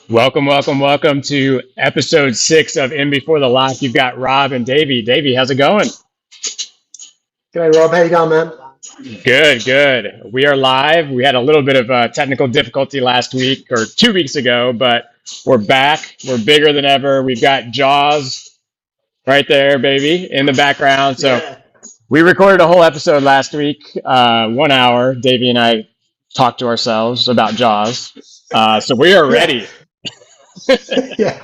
Welcome to episode 6 of In Before the Lock. You've got Rob and Davey. Davey, how's it going? G'day, Rob. How you going, man? Good. We are live. We had a little bit of technical difficulty last week or 2 weeks ago, but we're back. We're bigger than ever. We've got Jaws right there, baby, in the background. So we recorded a whole episode last week, 1 hour. Davey and I talked to ourselves about Jaws. So we are ready. Yeah.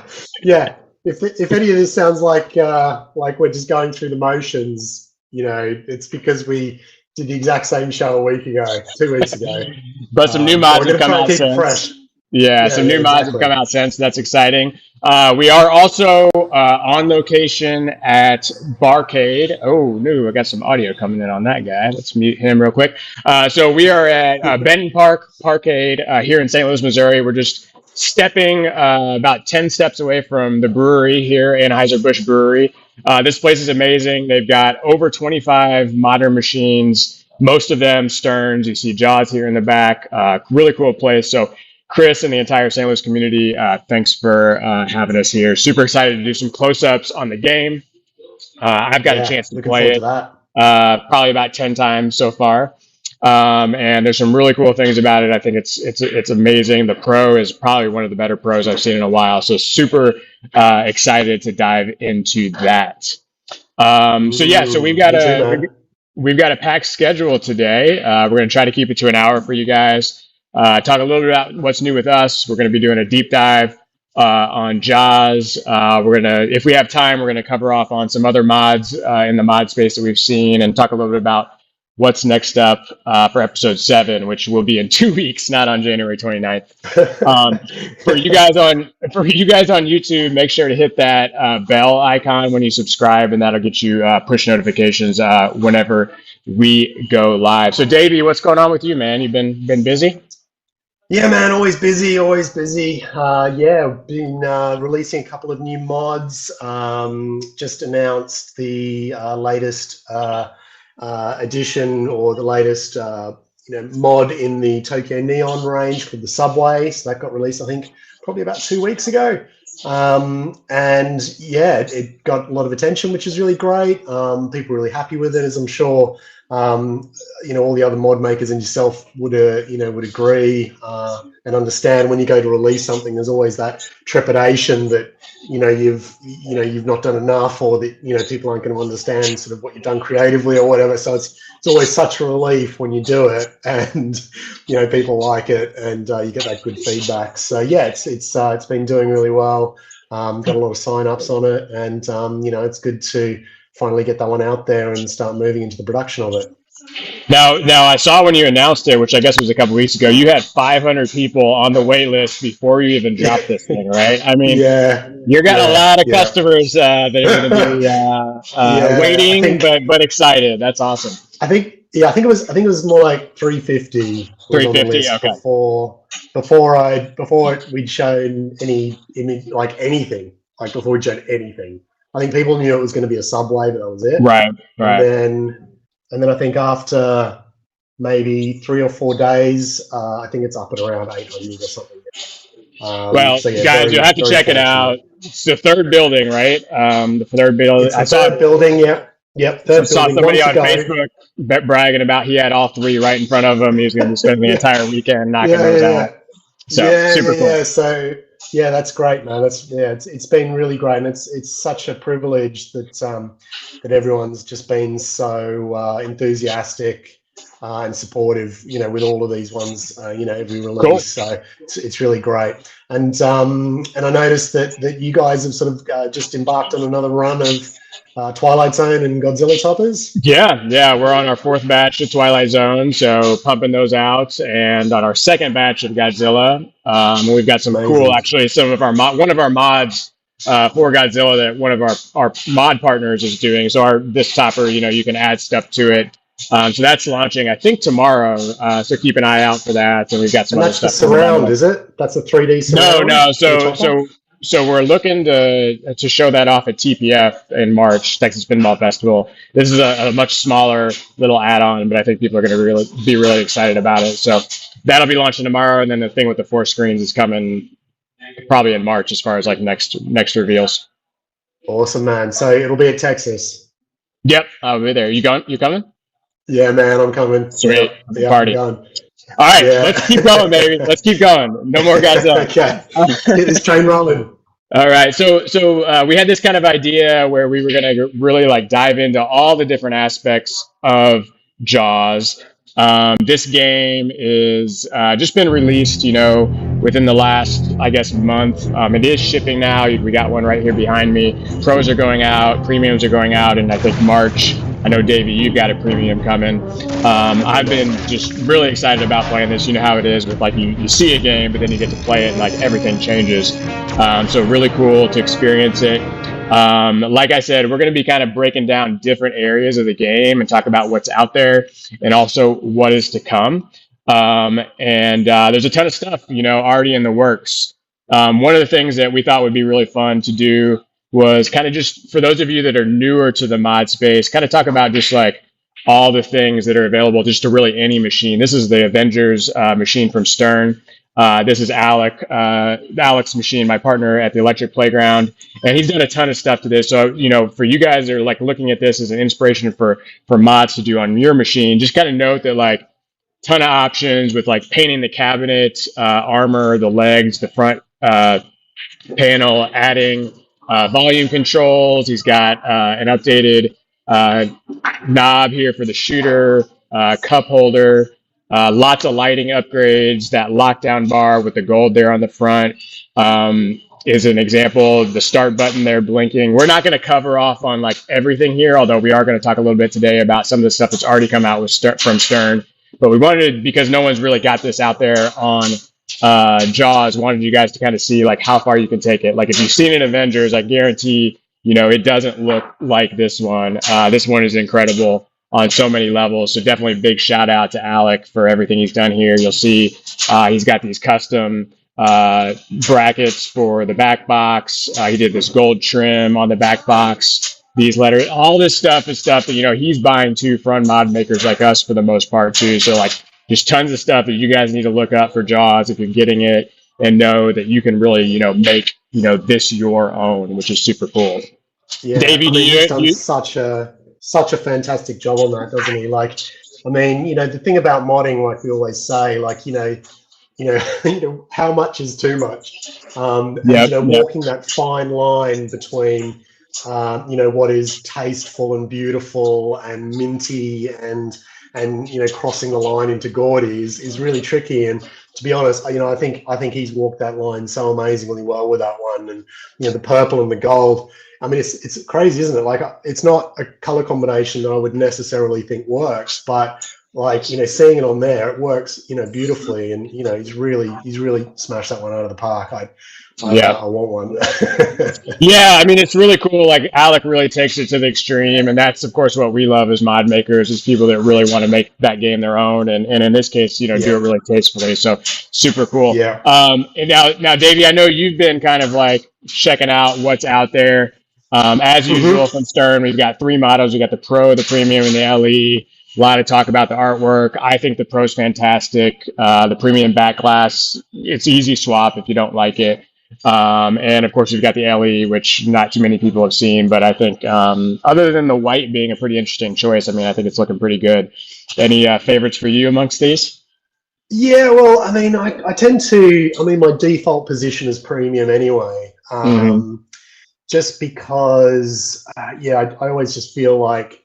If any of this sounds like we're just going through the motions, it's because we did the exact same show a week ago, 2 weeks ago. But some new mods have come out since. Fresh. Some new mods have come out since. That's exciting. We are also on location at Barcade. Oh, no, I got some audio coming in on that guy. Let's mute him real quick. So we are at Benton Parkade here in St. Louis, Missouri. We're just stepping about 10 steps away from the brewery here, Anheuser-Busch Brewery. This place is amazing. They've got over 25 modern machines, most of them Stearns. You see Jaws here in the back. Really cool place. So Chris and the entire St. Louis community, thanks for having us here. Super excited to do some close-ups on the game. I've got a chance to play it probably about 10 times so far. And there's some really cool things about it. I think it's amazing. The pro is probably one of the better pros I've seen in a while. So super excited to dive into that. So we've got a packed schedule today. We're going to try to keep it to an hour for you guys. Talk a little bit about what's new with us. We're going to be doing a deep dive on Jaws. If we have time, we're going to cover off on some other mods in the mod space that we've seen and talk a little bit about what's next up for episode 7, which will be in 2 weeks, not on January 29th. For you guys on YouTube, make sure to hit that bell icon when you subscribe, and that'll get you push notifications whenever we go live. So, Davey, what's going on with you, man? You've been busy? Yeah, man, always busy. Been releasing a couple of new mods. Just announced the latest edition, or the latest mod in the Tokyo Neon range for the Subway. So that got released, I think, probably about 2 weeks ago. It got a lot of attention, which is really great. People are really happy with it, as I'm sure all the other mod makers and yourself would agree and understand. When you go to release something, there's always that trepidation that you've not done enough, or that people aren't going to understand sort of what you've done creatively or whatever. So it's always such a relief when you do it and people like it, and you get that good feedback. So it's been doing really well. Got a lot of sign-ups on it, and it's good to finally get that one out there and start moving into the production of it. Now I saw when you announced it, which I guess was a couple weeks ago, you had 500 people on the wait list before you even dropped this thing, right? I mean, you got a lot of customers that are going to be waiting, but excited. That's awesome. I think it was more like 350. 350, okay. Before we'd shown anything, before we'd shown anything. I think people knew it was going to be a Subway, but that was it. Right. And then I think after maybe 3 or 4 days, I think it's up at around 800 or something. Guys, you'll have to check it out. It's the third building, right? The third building. It's the third building, yeah. Yep. I saw somebody on Facebook bragging about he had all 3 right in front of him. He was going to spend the entire weekend knocking those out. So super cool. Yeah. So that's great, man. It's been really great, and it's such a privilege that everyone's just been so enthusiastic and supportive, with all of these ones, every release. Cool. So it's really great. And I noticed that you guys have sort of just embarked on another run of Twilight Zone and Godzilla toppers. Yeah, we're on our 4th batch of Twilight Zone, so pumping those out, and on our 2nd batch of Godzilla, we've got some cool, actually, one of our mods for Godzilla that one of our mod partners is doing. So this topper, you can add stuff to it. So that's launching, I think, tomorrow. So keep an eye out for that. And we've got some other stuff. That's the surround, is it? That's a 3D surround? No. So so we're looking to show that off at TPF in March, Texas Pinball Festival. This is a much smaller little add-on, but I think people are going to be really excited about it. So that'll be launching tomorrow, and then the thing with the 4 screens is coming probably in March as far as like next reveals. Awesome, man. So it'll be at Texas. Yep, I'll be there. You going? You coming? Yeah, man, I'm coming. Sweet. Yeah, Party. I'm going. All right, Yeah. let's keep going, baby. Let's keep going. No more guys up. Okay, get this train rolling. All right, so we had this kind of idea where we were going to really like dive into all the different aspects of Jaws. This game is just been released, you know, within the last, I guess, month. It is shipping now. We got one right here behind me. Pros are going out, premiums are going out in I think March. I know, Davey, you've got a premium coming. I've been just really excited about playing this. You know how it is with like you see a game, but then you get to play it and like everything changes. So really cool to experience it. Like I said, we're going to be kind of breaking down different areas of the game and talk about what's out there and also what is to come. There's a ton of stuff, you know, already in the works. One of the things that we thought would be really fun to do was kind of just for those of you that are newer to the mod space, kind of talk about just like all the things that are available just to really any machine. This is the Avengers machine from Stern. This is Alec's machine, my partner at the Electric Playground, and he's done a ton of stuff to this. So, you know, for you guys that are like looking at this as an inspiration for mods to do on your machine, just kind of note that like ton of options with like painting the cabinet, armor, the legs, the front panel, adding volume controls. He's got an updated knob here for the shooter, cup holder. Lots of lighting upgrades. That lockdown bar with the gold there on the front is an example. The start button there blinking. We're not going to cover off on like everything here, although we are going to talk a little bit today about some of the stuff that's already come out from Stern. But we wanted, because no one's really got this out there on Jaws, wanted you guys to kind of see like how far you can take it. Like if you've seen an Avengers, I guarantee, you know, it doesn't look like this one. This one is incredible on so many levels. So definitely a big shout out to Alec for everything he's done here. You'll see he's got these custom brackets for the back box. He did this gold trim on the back box. These letters, all this stuff is stuff that, you know, he's buying too from mod makers like us for the most part too. So like just tons of stuff that you guys need to look up for Jaws if you're getting it, and know that you can really, you know, make, you know, this your own, which is super cool. Yeah, Davey, I mean, he's done such a fantastic job on that, doesn't he? Like, I mean, you know, the thing about modding, like we always say, like, you know, how much is too much? Walking that fine line between, you know, what is tasteful and beautiful and minty and you know, crossing the line into gaudy is really tricky. And to be honest, you know, I think he's walked that line so amazingly well with that one. And you know, the purple and the gold. I mean, it's crazy, isn't it? Like, it's not a color combination that I would necessarily think works, but like, you know, seeing it on there, it works, you know, beautifully. And you know, he's really smashed that one out of the park. I want one. Yeah, I mean, it's really cool. Like Alec really takes it to the extreme, and that's of course what we love as mod makers, is people that really want to make that game their own, and in this case, you know, do it really tastefully. So super cool. Yeah. And now, Davey, I know you've been kind of like checking out what's out there. As usual from Stern, we've got 3 models. We got the Pro, the Premium, and the LE. A lot of talk about the artwork. I think the Pro's fantastic. The Premium back glass, it's easy swap if you don't like it. And of course, we've got the LE, which not too many people have seen, but I think other than the white being a pretty interesting choice, I mean, I think it's looking pretty good. Any favorites for you amongst these? Yeah, well, I mean, I tend to, I mean, my default position is Premium anyway. Just because, I always just feel like,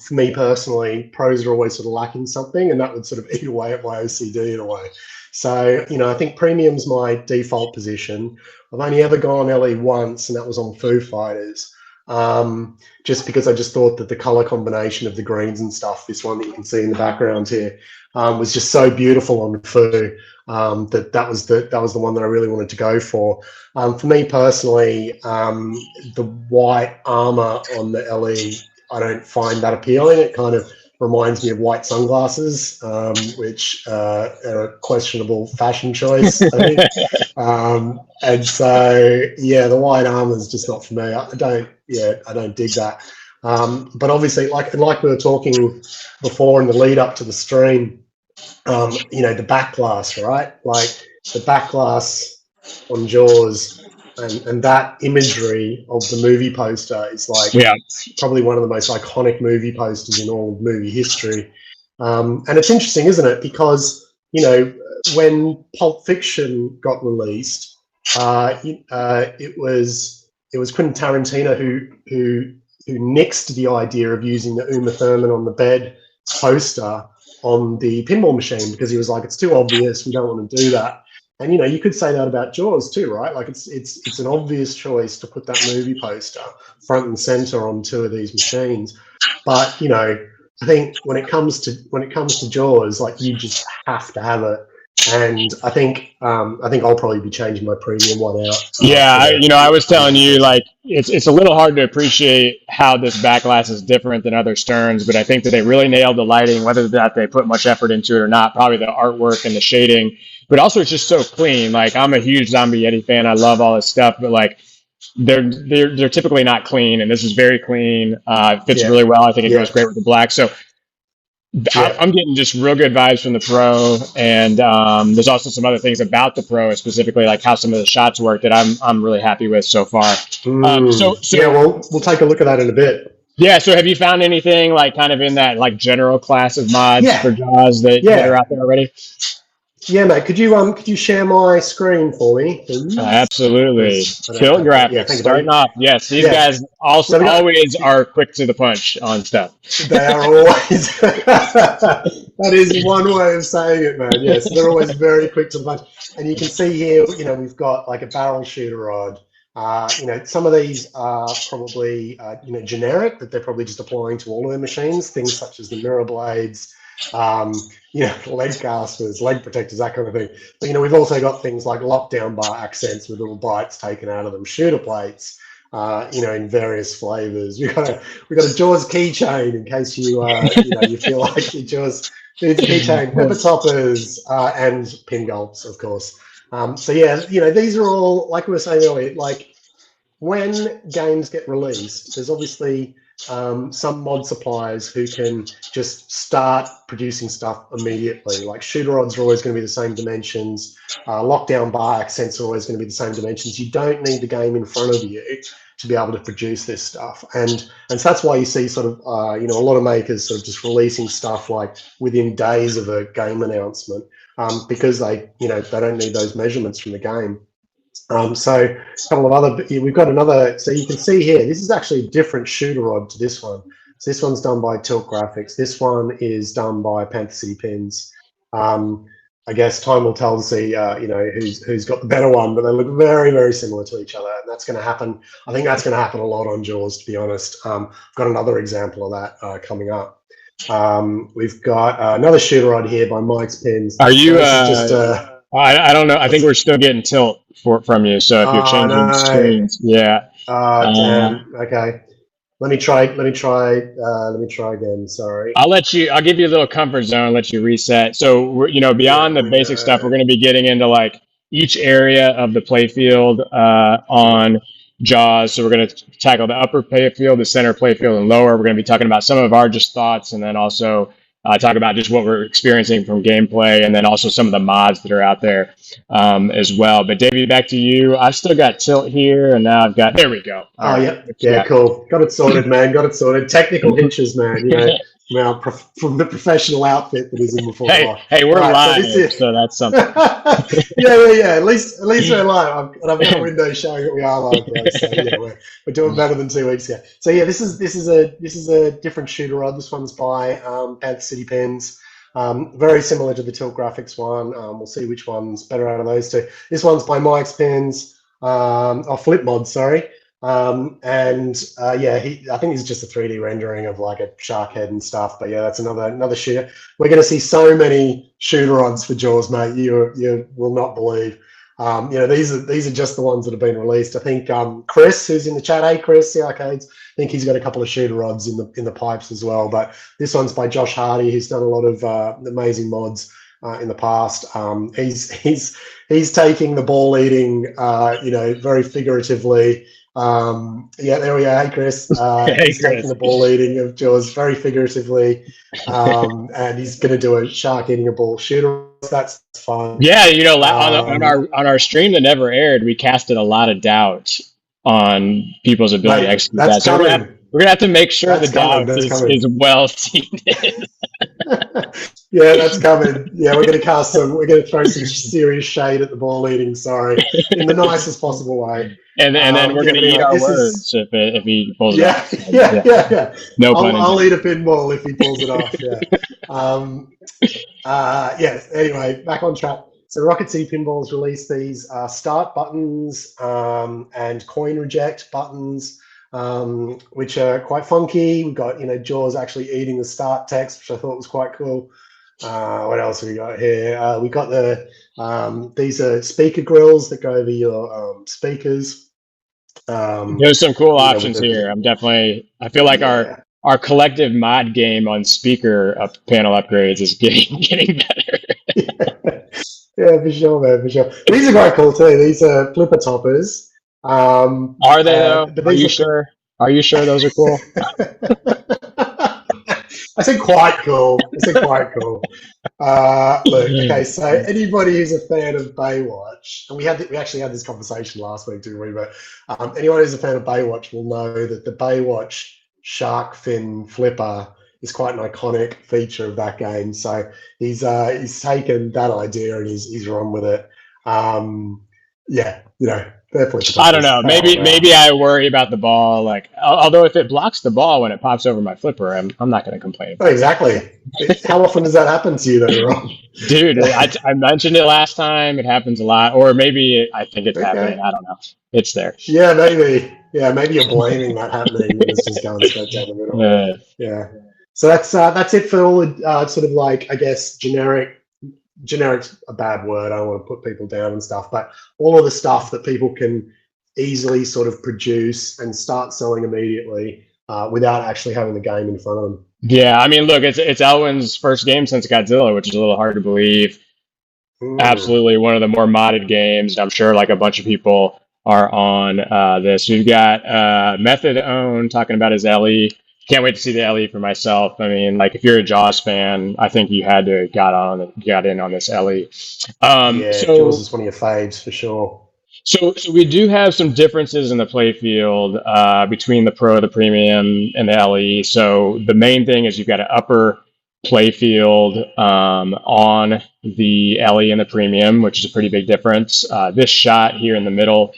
for me personally, pros are always sort of lacking something, and that would sort of eat away at my OCD in a way. So, you know, I think Premium's my default position. I've only ever gone LE once, and that was on Foo Fighters. Just because I just thought that the color combination of the greens and stuff, this one that you can see in the background here, was just so beautiful on Foo. That was the one that I really wanted to go for. For me personally, the white armor on the LE, I don't find that appealing. It kind of reminds me of white sunglasses, which are a questionable fashion choice, I think. And so, yeah, the white armor is just not for me. I don't dig that. But obviously, like we were talking before in the lead up to the stream, the back glass, right? Like the back glass on Jaws and that imagery of the movie poster is like probably one of the most iconic movie posters in all of movie history. And it's interesting, isn't it? Because, when Pulp Fiction got released, it was Quentin Tarantino who nixed the idea of using the Uma Thurman on the bed poster on the pinball machine, because he was like, it's too obvious, we don't want to do that. And you could say that about Jaws too, right? Like it's an obvious choice to put that movie poster front and center on two of these machines. But I think when it comes to Jaws, like you just have to have it. And I think I'll probably be changing my premium one out. Yeah, I was telling you, like, it's a little hard to appreciate how this back glass is different than other sterns, but I think that they really nailed the lighting, whether that they put much effort into it or not, probably the artwork and the shading, but also it's just so clean. Like, I'm a huge Zombie Yeti fan. I love all this stuff, but like they're typically not clean, and this is very clean. It fits really well. I think it goes great with the black. So I'm getting just real good vibes from the Pro, and there's also some other things about the Pro, specifically like how some of the shots work, that I'm really happy with so far. So yeah, we'll take a look at that in a bit. Yeah. So have you found anything like kind of in that like general class of mods for Jaws that are out there already? Yeah, mate. Could you share my screen for me, please? Absolutely. Tilt graphics. Starting off. Yes, these guys also always are quick to the punch on stuff. They are always. That is one way of saying it, man. Yes, they're always very quick to the punch. And you can see here, we've got like a barrel shooter rod. Some of these are probably generic, that they're probably just applying to all of their machines. Things such as the mirror blades. Leg casters, leg protectors, that kind of thing. But we've also got things like lockdown bar accents with little bites taken out of them, shooter plates, in various flavors. We've got a Jaws keychain in case you you feel like your Jaws needs a keychain, pepper toppers, and pin gulps, of course. These are all, like we were saying earlier, like when games get released, there's obviously some mod suppliers who can just start producing stuff immediately. Like shooter rods are always going to be the same dimensions. Lockdown bar accents are always going to be the same dimensions. You don't need the game in front of you to be able to produce this stuff. And so that's why you see sort of, a lot of makers sort of just releasing stuff like within days of a game announcement, because they don't need those measurements from the game. So a couple of other, we've got another, so you can see here, this is actually a different shooter rod to this one. So this one's done by Tilt Graphics. This one is done by Panther City Pins. I guess time will tell to see, who's got the better one, but they look very, very similar to each other. And that's going to happen. I think that's going to happen a lot on Jaws, to be honest. I've got another example of that coming up. We've got another shooter rod here by Mike's Pins. Are you, I don't know. I think we're still getting tilt from you. So if you're changing screens, damn. Okay. Let me try again. Sorry. I'll give you a little comfort zone and let you reset. So we're, beyond the basic stuff, we're going to be getting into like each area of the playfield on Jaws. So we're going to tackle the upper playfield, the center playfield, and lower. We're going to be talking about some of our just thoughts, and then also talk about just what we're experiencing from gameplay, and then also some of the mods that are out there as well. But Davey, back to you. I've still got tilt here, and now I've got, there we go. Cool. Got it sorted, man. Got it sorted. Technical hitches, man. From the professional outfit that is in before. Hey, we're live, so that's something. yeah. At least we're live. I've got a window showing that we are live, guys. So we're doing better than 2 weeks ago. So this is a different shooter rod. This one's by Panther City Pins. Very similar to the Tilt Graphics one. We'll see which one's better out of those two. This one's by Mike's Pins. Flip Mod, sorry. I think it's just a 3D rendering of like a shark head and stuff. But yeah, that's another shooter. We're going to see so many shooter rods for Jaws, mate. You will not believe. these are just the ones that have been released. I think Chris, who's in the chat, hey Chris, the arcades, I think he's got a couple of shooter rods in the pipes as well. But this one's by Josh Hardy, who's done a lot of amazing mods in the past. He's taking the ball eating, very figuratively. There we are. Hey Chris, he's taking the ball eating of Jaws very figuratively, and he's going to do a shark eating a ball shooter. That's fun. Yeah, on our stream that never aired, we casted a lot of doubt on people's ability to execute that. So we're gonna have to make sure the doubt is well seated. Yeah, that's coming. Yeah, we're gonna throw some serious shade at the ball eating. Sorry, in the nicest possible way. And then we're gonna eat our words if he pulls it off. Yeah. No pun intended. I'll eat a pinball if he pulls it off. Yeah. Anyway, back on track. So Rocket City Pinballs released these start buttons and coin reject buttons, which are quite funky. We've got Jaws actually eating the start text, which I thought was quite cool. What else have we got here? We got these are speaker grills that go over your speakers. There's some cool options here. I feel like our collective mod game on speaker panel upgrades is getting better. Yeah, for sure, man, for sure. These are quite cool too. These are flipper toppers. Are they though? Are you sure? Are you sure those are cool? I said quite cool. Look, okay, so anybody who's a fan of Baywatch, and we actually had this conversation last week, didn't we? But anyone who's a fan of Baywatch will know that the Baywatch shark fin flipper is quite an iconic feature of that game. So he's taken that idea and he's run with it. I don't know. Maybe I worry about the ball. Like, although if it blocks the ball when it pops over my flipper, I'm not going to complain. Oh, exactly. How often does that happen to you, though, Rob? Dude, I mentioned it last time. It happens a lot, or maybe I think it's happening. I don't know. It's there. Yeah, maybe. Yeah, maybe you're blaming that happening. It's just going straight down the middle. Yeah. So that's it for all the sort of like, I guess, generic's a bad word. I don't want to put people down and stuff, but all of the stuff that people can easily sort of produce and start selling immediately without actually having the game in front of them. Yeah, I mean, look, it's Elwin's first game since Godzilla, which is a little hard to believe. Absolutely one of the more modded games. I'm sure like a bunch of people are on this. We've got Method Own talking about his LE. Can't wait to see the LE for myself. I mean, like if you're a Jaws fan, I think you had to got in on this LE. Jaws is one of your faves for sure. So we do have some differences in the playfield between the Pro, the Premium, and the LE. So the main thing is you've got an upper playfield on the LE and the Premium, which is a pretty big difference. This shot here in the middle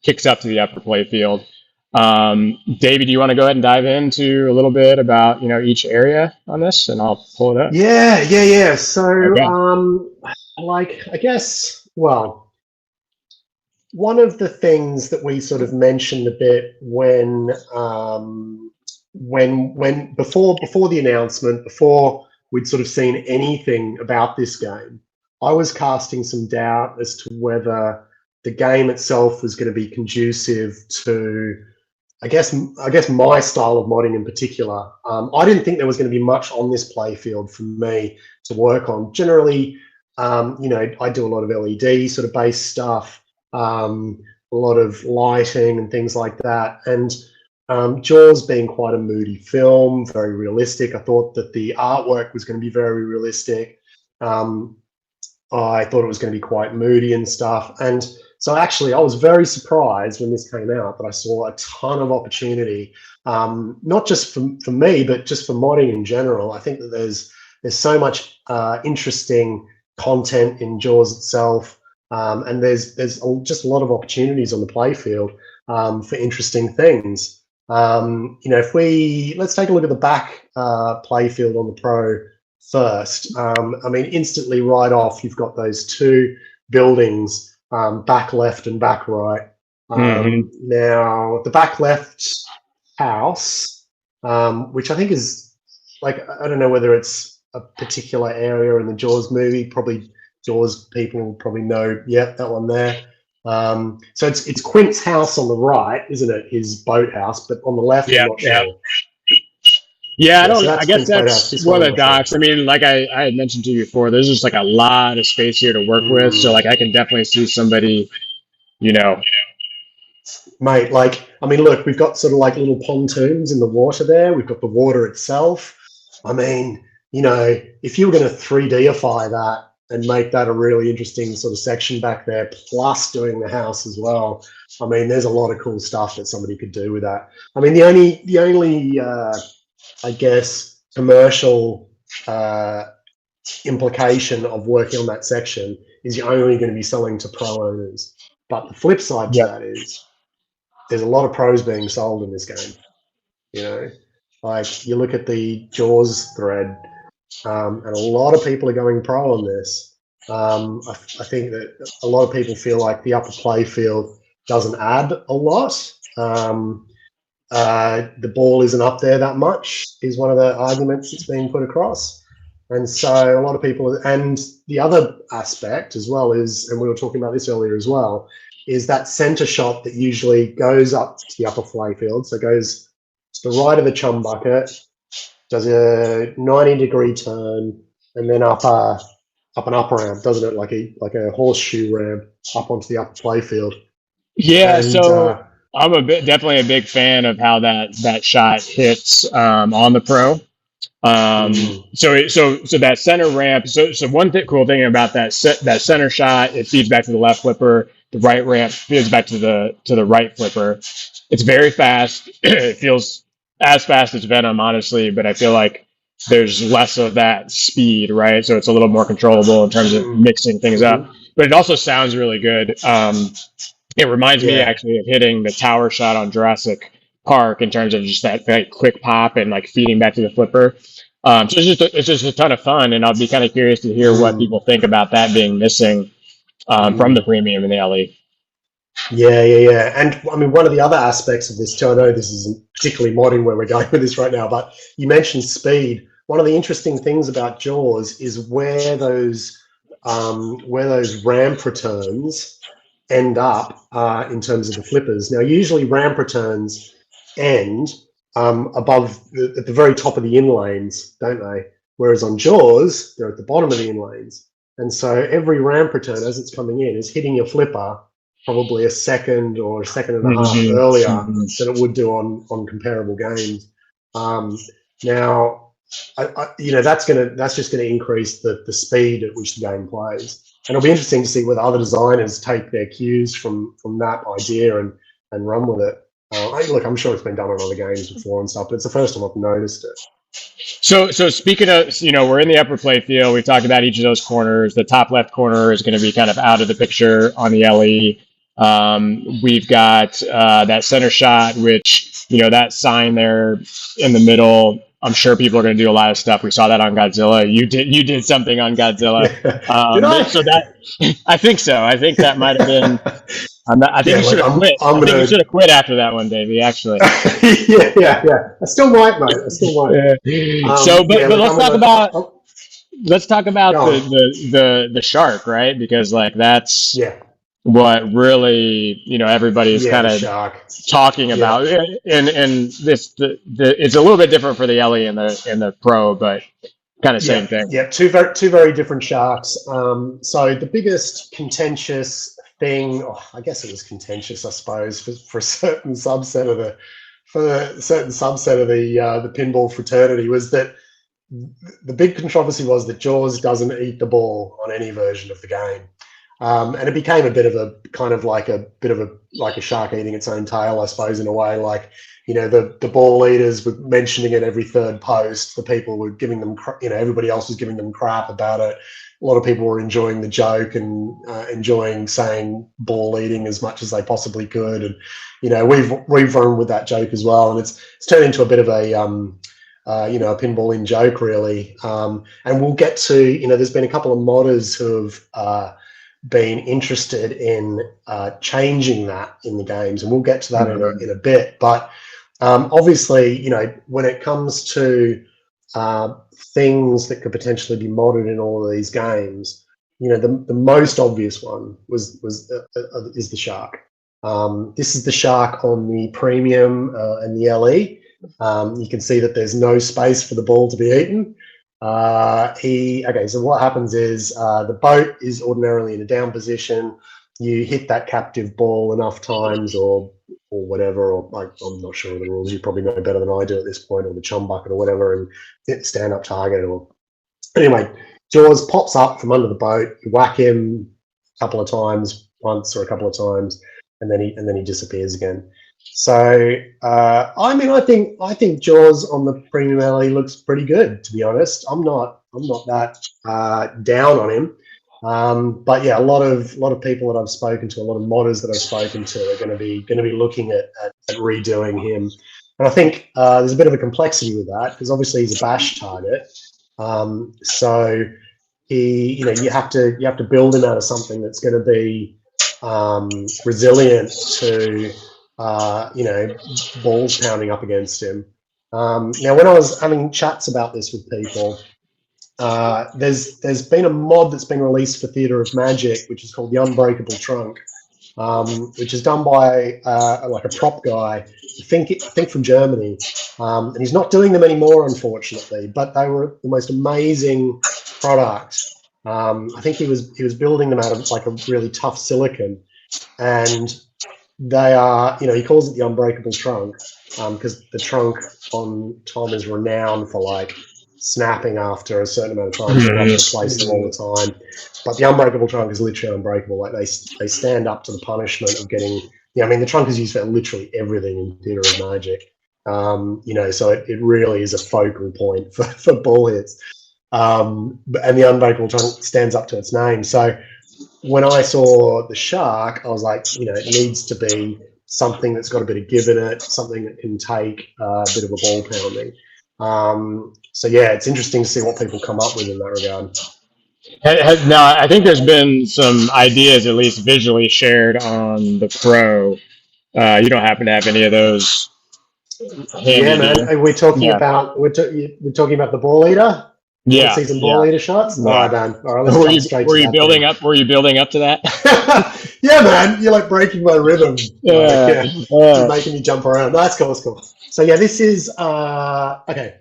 kicks up to the upper playfield. Davey, do you want to go ahead and dive into a little bit about each area on this, and I'll pull it up? Yeah. So I guess, well, one of the things that we sort of mentioned a bit when before the announcement, before we'd sort of seen anything about this game, I was casting some doubt as to whether the game itself was going to be conducive to, I guess my style of modding in particular. I didn't think there was going to be much on this playfield for me to work on. Generally, I do a lot of LED sort of based stuff, a lot of lighting and things like that. And Jaws being quite a moody film, very realistic. I thought that the artwork was going to be very realistic. I thought it was going to be quite moody and stuff. And so actually, I was very surprised when this came out that I saw a ton of opportunity, not just for me, but just for modding in general. I think that there's so much interesting content in Jaws itself, and there's just a lot of opportunities on the playfield for interesting things. Let's take a look at the back playfield on the Pro first. I mean, instantly right off, you've got those two buildings. Back left and back right. Now, the back left house, which I think is like, I don't know whether it's a particular area in the Jaws movie, probably Jaws people will probably know, yeah, that one there. So it's Quint's house on the right, isn't it? His boathouse, but on the left, I'm Yeah, not yeah. sure. Yeah, I Yeah, so don't. I that's guess Quint's boathouse. that's This one one, of I'm the not sure. docks. I mean, like I had mentioned to you before, there's just like a lot of space here to work with. So like I can definitely see somebody, you know. Mate, like, I mean, look, we've got sort of like little pontoons in the water there. We've got the water itself. I mean, if you were going to 3Dify that and make that a really interesting sort of section back there, plus doing the house as well, I mean, there's a lot of cool stuff that somebody could do with that. I mean, the only I guess, commercial implication of working on that section is you're only going to be selling to pro owners. But the flip side to Yep. that is there's a lot of pros being sold in this game. Like you look at the Jaws thread, and a lot of people are going pro on this. I think that a lot of people feel like the upper playfield doesn't add a lot. The ball isn't up there that much is one of the arguments that's being put across. And so a lot of people, and the other aspect as well is, and we were talking about this earlier as well, is that center shot that usually goes up to the upper playfield. So it goes to the right of the chum bucket, does a 90-degree turn, and then up an up ramp, doesn't it? Like a horseshoe ramp up onto the upper playfield. Yeah, And so I'm definitely a big fan of how that shot hits on the pro. So that center ramp. So one cool thing about that center shot, it feeds back to the left flipper. The right ramp feeds back to the right flipper. It's very fast. It feels as fast as Venom, honestly, but I feel like there's less of that speed, right? So it's a little more controllable in terms of mixing things up. But it also sounds really good. It reminds me actually of hitting the tower shot on Jurassic Park in terms of just that very quick pop and like feeding back to the flipper. So it's just a ton of fun, and I'll be kind of curious to hear what people think about that being missing from the premium in the LE. Yeah. And I mean, one of the other aspects of this too, I know this isn't particularly modern where we're going with this right now, but you mentioned speed. One of the interesting things about Jaws is where those ramp returns end up in terms of the flippers. Now, usually ramp returns end above at the very top of the in-lanes, don't they? Whereas on Jaws, they're at the bottom of the in-lanes. And so every ramp return as it's coming in is hitting your flipper probably a second or a second and a half earlier than it would do on comparable games. Now, that's just going to increase the speed at which the game plays. And it'll be interesting to see whether other designers take their cues from that idea and run with it. Look, I'm sure it's been done on other games before and stuff, but it's the first time I've noticed it. So speaking of, we're in the upper play field. We talked about each of those corners. The top left corner is going to be kind of out of the picture on the LE. We've got that center shot, which, that sign there in the middle. I'm sure people are going to do a lot of stuff. We saw that on Godzilla. You did something on Godzilla. Did I? So I think so. I think that might have been. I think you should have quit. I think you should have quit after that one, Davey. Actually. yeah. I still might, mate. I still might. Let's talk about the shark, right? Because like that's what really everybody's kind of talking about, and it's a little bit different for the LE and the Pro, but kind of same thing. Yeah, two very different sharks. So the biggest contentious thing, I guess it was contentious, I suppose, for a certain subset of the pinball fraternity, was that the big controversy was that Jaws doesn't eat the ball on any version of the game. And it became a bit of a kind of like a shark eating its own tail, I suppose, in a way. Like, the ball eaters were mentioning it every third post. The people were giving them, everybody else was giving them crap about it. A lot of people were enjoying the joke and enjoying saying ball eating as much as they possibly could. And, we've run with that joke as well. And it's turned into a bit of a pinball in joke, really. And we'll get to, there's been a couple of modders who have been interested in changing that in the games, and we'll get to that in a bit. But obviously, when it comes to things that could potentially be modded in all of these games, the most obvious one is the shark. This is the shark on the premium and the LE. You can see that there's no space for the ball to be eaten. So what happens is the boat is ordinarily in a down position. You hit that captive ball enough times or whatever, or I'm not sure of the rules. You probably know better than I do at this point, or the chum bucket or whatever, and hit stand up target. Or anyway, Jaws pops up from under the boat. You whack him a couple of times, once or a couple of times, and then he disappears again. So I think Jaws on the premium LE looks pretty good, to be honest. I'm not that down on him. But yeah, a lot of people that I've spoken to, a lot of modders that I've spoken to are going to be looking at redoing him. And I think there's a bit of a complexity with that, because obviously he's a bash target. So you have to build him out of something that's going to be resilient to balls pounding up against him. Now, when I was having chats about this with people, there's been a mod that's been released for Theatre of Magic, which is called the Unbreakable Trunk, which is done by like a prop guy, I think from Germany, and he's not doing them anymore, unfortunately. But they were the most amazing product. I think he was building them out of like a really tough silicon, and they are, he calls it the Unbreakable Trunk because the trunk on Tom is renowned for like snapping after a certain amount of time, so you have to replace them all the time. But the Unbreakable Trunk is literally unbreakable. Like they stand up to the punishment of getting. The trunk is used for literally everything in Theatre of Magic. So it really is a focal point for ball hits. And the Unbreakable Trunk stands up to its name. So when I saw the shark, I was like, it needs to be something that's got a bit of give in it, something that can take a bit of a ball pounding. So yeah, it's interesting to see what people come up with in that regard. Now, I think there's been some ideas, at least visually, shared on the Pro. You don't happen to have any of those handy? Yeah, man. Are we talking about we're talking about the ball eater? Yeah, see some ball eater shots. Yeah. All right, man. All right, let's jump straight to that. Were you building up to that? Yeah, man. You're like breaking my rhythm. You're making me jump around. No, that's cool. That's cool. So yeah, this is okay.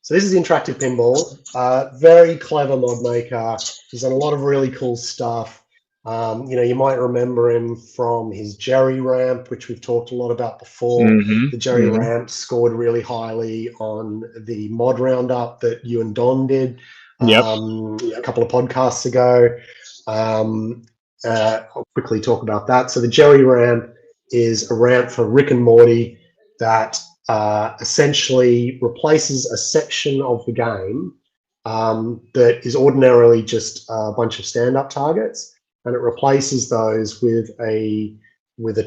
So this is Interactive Pinball. Very clever mod maker. He's done a lot of really cool stuff. You might remember him from his Jerry ramp, which we've talked a lot about before. The Jerry ramp scored really highly on the mod roundup that you and Don did a couple of podcasts ago. I'll quickly talk about that. So the Jerry ramp is a ramp for Rick and Morty that essentially replaces a section of the game that is ordinarily just a bunch of stand-up targets. And it replaces those with a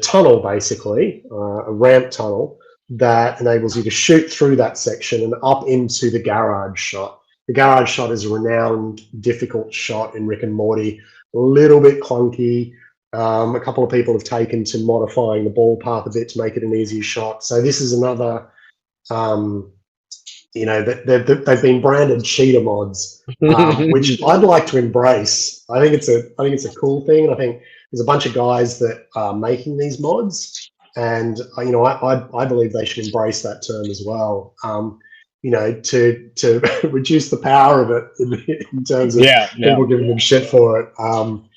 tunnel, basically, a ramp tunnel that enables you to shoot through that section and up into the garage shot. The garage shot is a renowned, difficult shot in Rick and Morty, a little bit clunky. A couple of people have taken to modifying the ball path a bit to make it an easier shot. So this is another, they've been branded cheater mods, which I'd like to embrace. I think it's a cool thing, and I think there's a bunch of guys that are making these mods, and I believe they should embrace that term as well. To reduce the power of it in terms of people giving them shit for it. And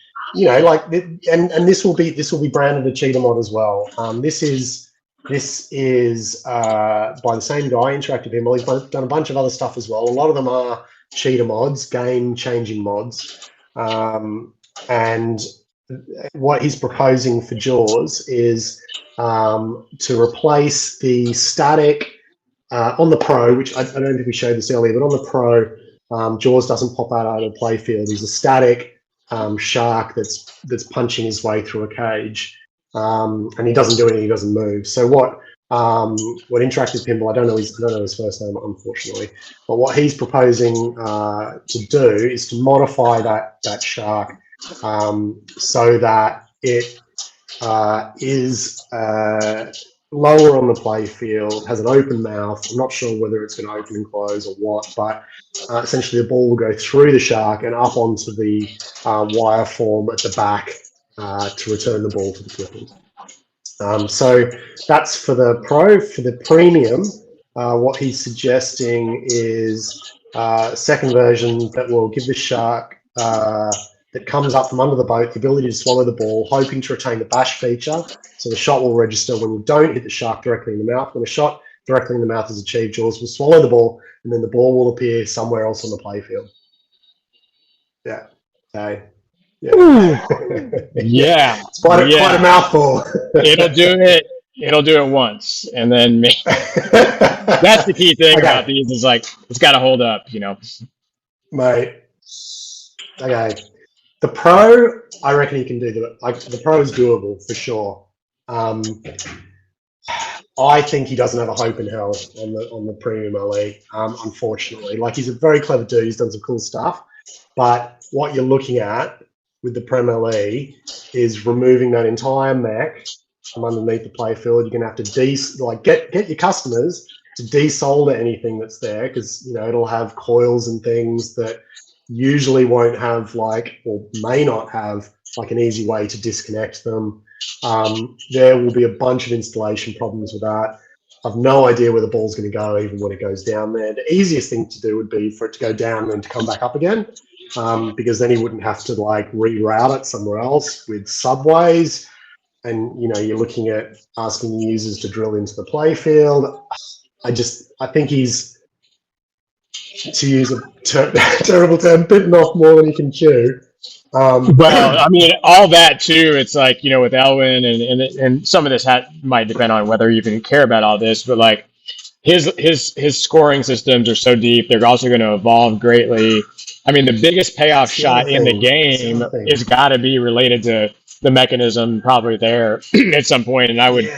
this will be branded a cheater mod as well. This is by the same guy, Interactive Pinball. He's done a bunch of other stuff as well. A lot of them are cheater mods, game-changing mods. And what he's proposing for Jaws is to replace the static on the Pro, which I don't think we showed this earlier, but on the Pro, Jaws doesn't pop out of the playfield. He's a static shark that's punching his way through a cage. And he doesn't do anything, he doesn't move. So what Interactive Pinball, I don't know his first name, unfortunately, but what he's proposing to do is to modify that shark so that it is lower on the play field, has an open mouth. I'm not sure whether it's going to open and close or what, but essentially the ball will go through the shark and up onto the wire form at the back to return the ball to the flippers. So that's for the pro. For the premium, what he's suggesting is a second version that will give the shark that comes up from under the boat the ability to swallow the ball, hoping to retain the bash feature. So the shot will register when you don't hit the shark directly in the mouth. When a shot directly in the mouth is achieved, Jaws will swallow the ball, and then the ball will appear somewhere else on the playfield. Yeah. Okay. Yeah. Yeah. It's quite a mouthful. It'll do it. It'll do it once, and then that's the key thing about these is like it's got to hold up, Mate. Okay. The pro, I reckon he can do the pro is doable for sure. I think he doesn't have a hope in hell on the premium LE, unfortunately. Like, he's a very clever dude. He's done some cool stuff, but what you're looking at with the Prem LE is removing that entire mech from underneath the playfield. You're going to have to get your customers to desolder anything that's there, because it'll have coils and things that usually won't have or may not have an easy way to disconnect them. There will be a bunch of installation problems with that. I've no idea where the ball's going to go even when it goes down there. The easiest thing to do would be for it to go down and then to come back up again, because then he wouldn't have to reroute it somewhere else with subways. And you're looking at asking users to drill into the playfield. I think he's, to use a terrible term, bitten off more than he can chew. Well, I mean, all that too. It's with Elwin and some of this might depend on whether you even care about all this, but his scoring systems are so deep. They're also going to evolve greatly. I mean, the biggest payoff shot in the game is got to be related to the mechanism probably there at some point. And I would,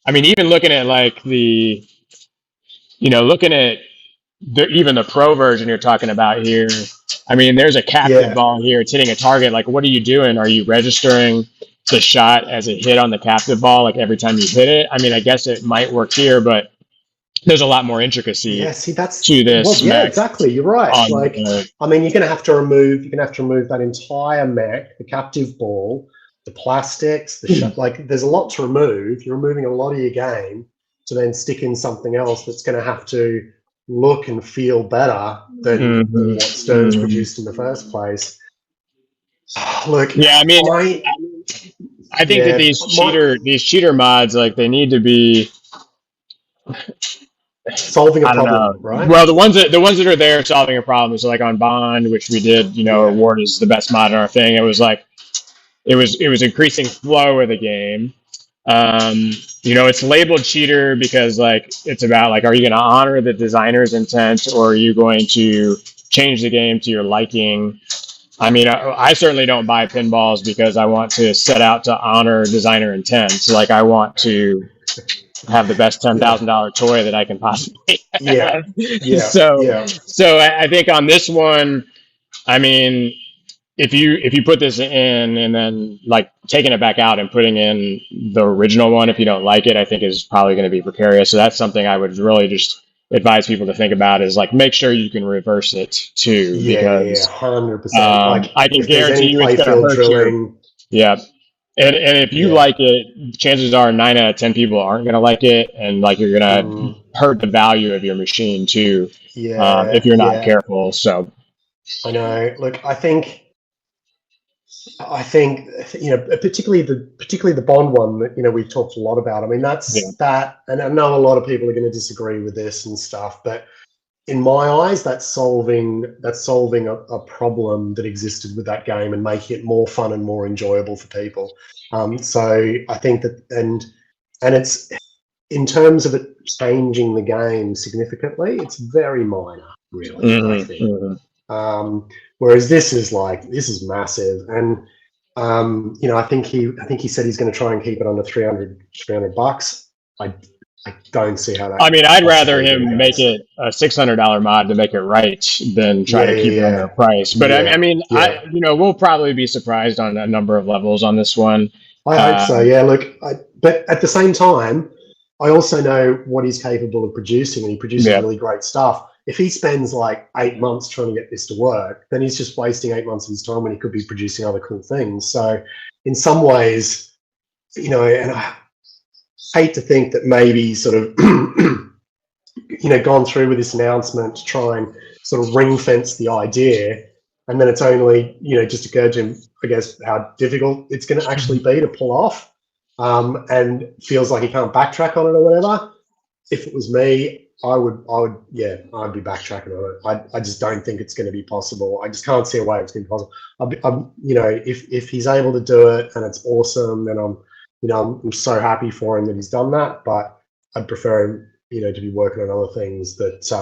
I mean, even looking at even the pro version you're talking about here, I mean, there's a captive ball here. It's hitting a target. What are you doing? Are you registering the shot as a hit on the captive ball every time you hit it? I mean, I guess it might work here, but there's a lot more intricacy to this. Well, yeah, exactly. You're right. I mean, you're going to have to remove that entire mech, the captive ball, the plastics, the shot. There's a lot to remove. You're removing a lot of your game to then stick in something else that's going to have to look and feel better than what Stern's produced in the first place. Look, yeah, I mean, I think that these cheater mods, they need to be solving a problem, right? Well, the ones that are there solving a problem is on Bond, which we did, award as the best mod in our thing. It was it was increasing flow of the game. It's labeled cheater because it's about are you going to honor the designer's intent, or are you going to change the game to your liking? I mean, I certainly don't buy pinballs because I want to set out to honor designer intent. I want to have the best $10,000 toy that I can possibly have. So I think on this one, I mean, if you put this in and then taking it back out and putting in the original one, if you don't like it, I think is probably going to be precarious. So that's something I would really just advise people to think about is make sure you can reverse it too, because 100%. I can guarantee you it's going to hurt you. Yeah. And if you like it, chances are 9 out of 10 people aren't going to like it, and you're going to hurt the value of your machine too, if you're not careful. So I know. Look, I think particularly the Bond one that we've talked a lot about. I mean, that's that, and I know a lot of people are going to disagree with this and stuff, but in my eyes, that's solving a problem that existed with that game and making it more fun and more enjoyable for people. So I think that, and it's, in terms of it changing the game significantly, it's very minor, really. I think. Whereas this is massive, and I think he said he's going to try and keep it under $300. I don't see how that. I mean, I'd rather him make it a $600 mod to make it right than try to keep it under a price. But I mean, we'll probably be surprised on a number of levels on this one. I hope so. Yeah, look, but at the same time, I also know what he's capable of producing, and he produces Yeah. really great stuff. If he spends like 8 months trying to get this to work, then he's just wasting 8 months of his time when he could be producing other cool things. So in some ways, and I hate to think that maybe sort of, gone through with this announcement to try and sort of ring fence the idea. And then it's only, just occurred to him, I guess, how difficult it's going to actually be to pull off, and feels like he can't backtrack on it or whatever. If it was me, I'd be backtracking on it. I just don't think it's going to be possible. I just can't see a way it's going to be possible. If he's able to do it and it's awesome, then I'm so happy for him that he's done that. But I'd prefer him, to be working on other things that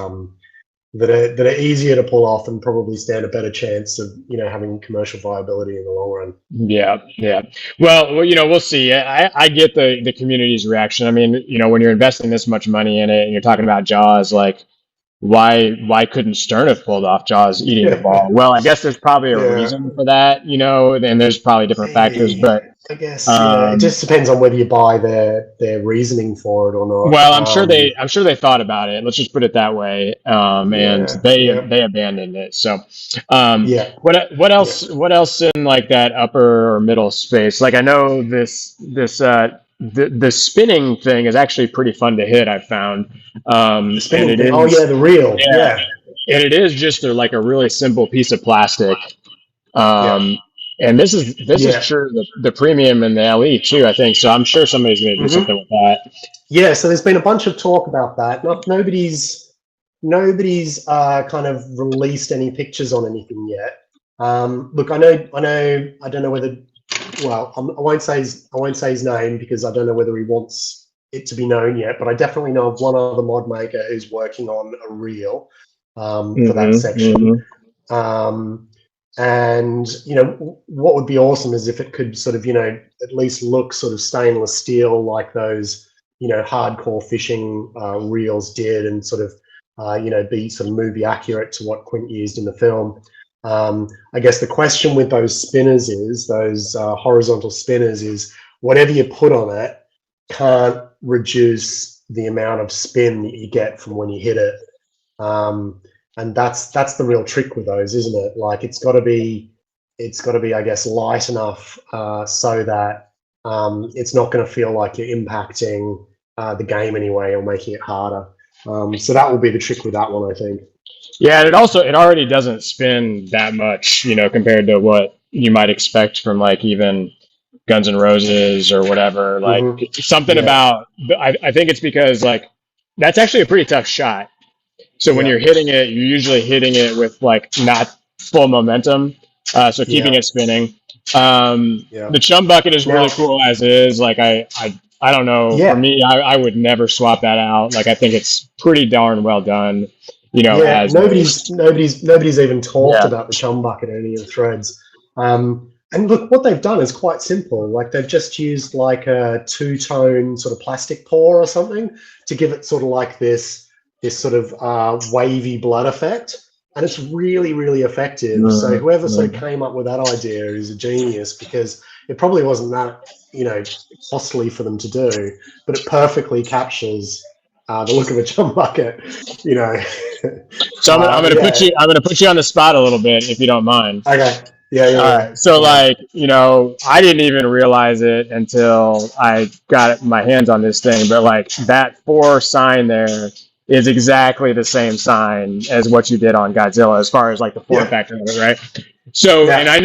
are easier to pull off and probably stand a better chance of having commercial viability in the long run. Yeah. Well, we'll see. I get the community's reaction. I mean, when you're investing this much money in it and you're talking about Jaws, like, why couldn't Stern have pulled off Jaws eating the ball? Well, I guess there's probably a reason for that, and there's probably different factors, but I guess it just depends on whether you buy their reasoning for it or not. Well, I'm sure they thought about it. Let's just put it that way. And they abandoned it. So, what else? What else in like that upper or middle space? Like I know the spinning thing is actually pretty fun to hit. I've found. The spinning thing. The reel. Yeah. And it is just like a really simple piece of plastic. And this is true the premium and the LE too, I think. So I'm sure somebody's going to do something with that. Yeah. So there's been a bunch of talk about that. Nobody's kind of released any pictures on anything yet. Look, I don't know whether. Well, I won't say his name because I don't know whether he wants it to be known yet. But I definitely know of one other mod maker who's working on a reel for that section. And what would be awesome is if it could sort of at least look sort of stainless steel like those hardcore fishing reels did, and sort of be sort of movie accurate to what Quint used in the film. I guess the question with those spinners is those horizontal spinners is whatever you put on it can't reduce the amount of spin that you get from when you hit it. And that's the real trick with those, isn't it? Like it's got to be, I guess, light enough so that it's not going to feel like you're impacting the game anyway or making it harder. So that will be the trick with that one, I think. Yeah, and it already doesn't spin that much, compared to what you might expect from like even Guns N' Roses or whatever. Like something about, I think it's because like that's actually a pretty tough shot. So when you're hitting it, you're usually hitting it with like not full momentum. So keeping it spinning. The chum bucket is really cool as it is. Like I don't know. For me, I would never swap that out. Like I think it's pretty darn well done. Nobody's even talked about the chum bucket in any of the threads. And look, what they've done is quite simple. Like they've just used like a two-tone sort of plastic pour or something to give it sort of like this sort of wavy blood effect, and it's really, really effective. So whoever sort of came up with that idea is a genius, because it probably wasn't that costly for them to do, but it perfectly captures the look of a chum bucket. So I'm gonna put you on the spot a little bit if you don't mind. Okay. Yeah. So like, I didn't even realize it until I got my hands on this thing, but like that 4 sign there is exactly the same sign as what you did on Godzilla as far as like the form factor of it, right? So, and I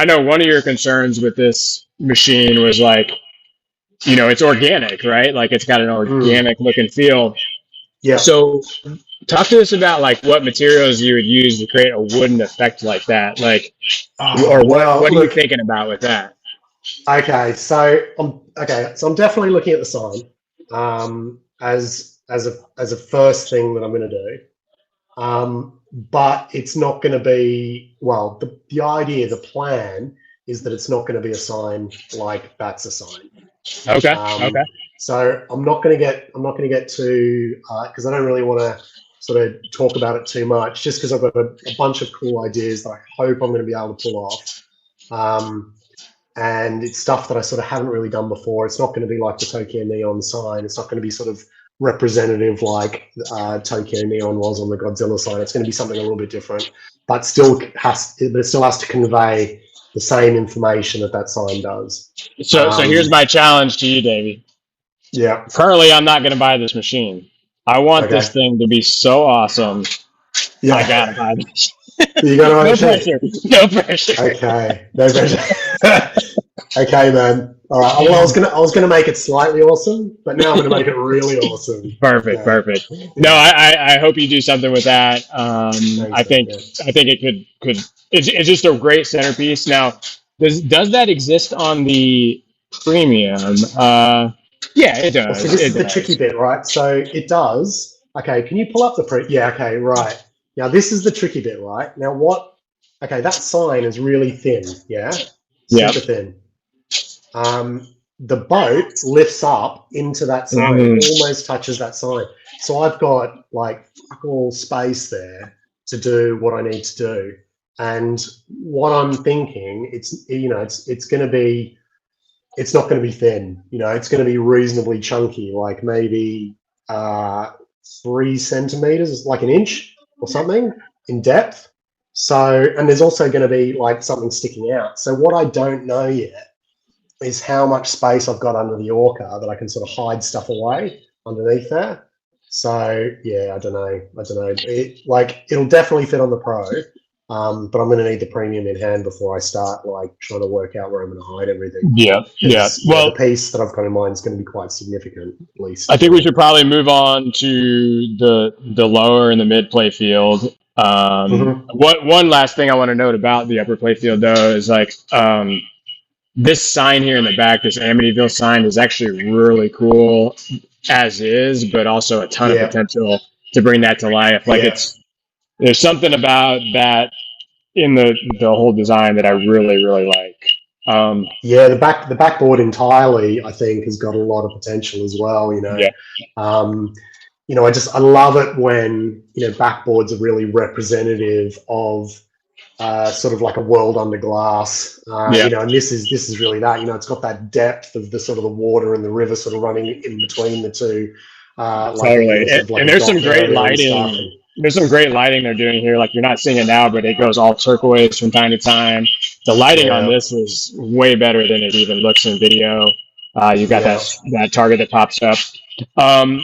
know one of your concerns with this machine was like, it's organic, right? Like it's got an organic look and feel. Yeah. So talk to us about like what materials you would use to create a wooden effect like that. Like, what are you thinking about with that? Okay. So I'm definitely looking at the sign as a first thing that I'm going to do. But it's not going to be, well, the idea, the plan is that it's not going to be a sign like that's a sign. Okay. So I'm not going to get too, because I don't really want to sort of talk about it too much, just because I've got a bunch of cool ideas that I hope I'm going to be able to pull off. and it's stuff that I sort of haven't really done before. It's not going to be like the Tokyo Neon sign. It's not going to be sort of representative like Tokyo Neon was on the Godzilla sign. It's going to be something a little bit different, but it still has to convey the same information that sign does. So here's my challenge to you, Davey. Yeah. Currently, I'm not going to buy this machine. I want this thing to be so awesome. Yeah. I gotta buy this. You gotta buy no pressure. No pressure. Okay. No pressure. Okay, man. All right. Well, I was gonna make it slightly awesome, but now I'm gonna make it really awesome. Perfect. Perfect. No, I hope you do something with that. I think it could. It's just a great centerpiece. Now, does that exist on the premium? Yeah, it does. Well, so this is the tricky bit, right? So it does. Okay, can you pull up the Yeah, okay, right. Now this is the tricky bit, right? Now okay, that sign is really thin, yeah? Super thin. The boat lifts up into that sign, almost touches that sign. So I've got like fuck all space there to do what I need to do. And what I'm thinking, it's not going to be thin, it's going to be reasonably chunky, like maybe 3 centimeters, like an inch or something in depth. So, and there's also going to be like something sticking out. So what I don't know yet is how much space I've got under the Orca that I can sort of hide stuff away underneath there. So yeah, I don't know. It'll definitely fit on the Pro. But I'm going to need the premium in hand before I start like trying to work out where I'm going to hide everything. Yeah. Well, the piece that I've got in mind is going to be quite significant, at least. I think we should probably move on to the lower and the mid Playfield. One last thing I want to note about the upper Playfield though is like this sign here in the back, this Amityville sign, is actually really cool as is, but also a ton of potential to bring that to life. Like there's something about that in the whole design that I really, really like. The backboard entirely, I think, has got a lot of potential as well. I love it when backboards are really representative of sort of like a world under glass. And this is really that. It's got that depth of the sort of the water and the river sort of running in between the two. Totally, and there's some great lighting. There's some great lighting they're doing here. Like, you're not seeing it now, but it goes all turquoise from time to time. The lighting on this is way better than it even looks in video. You got that target that pops up. Down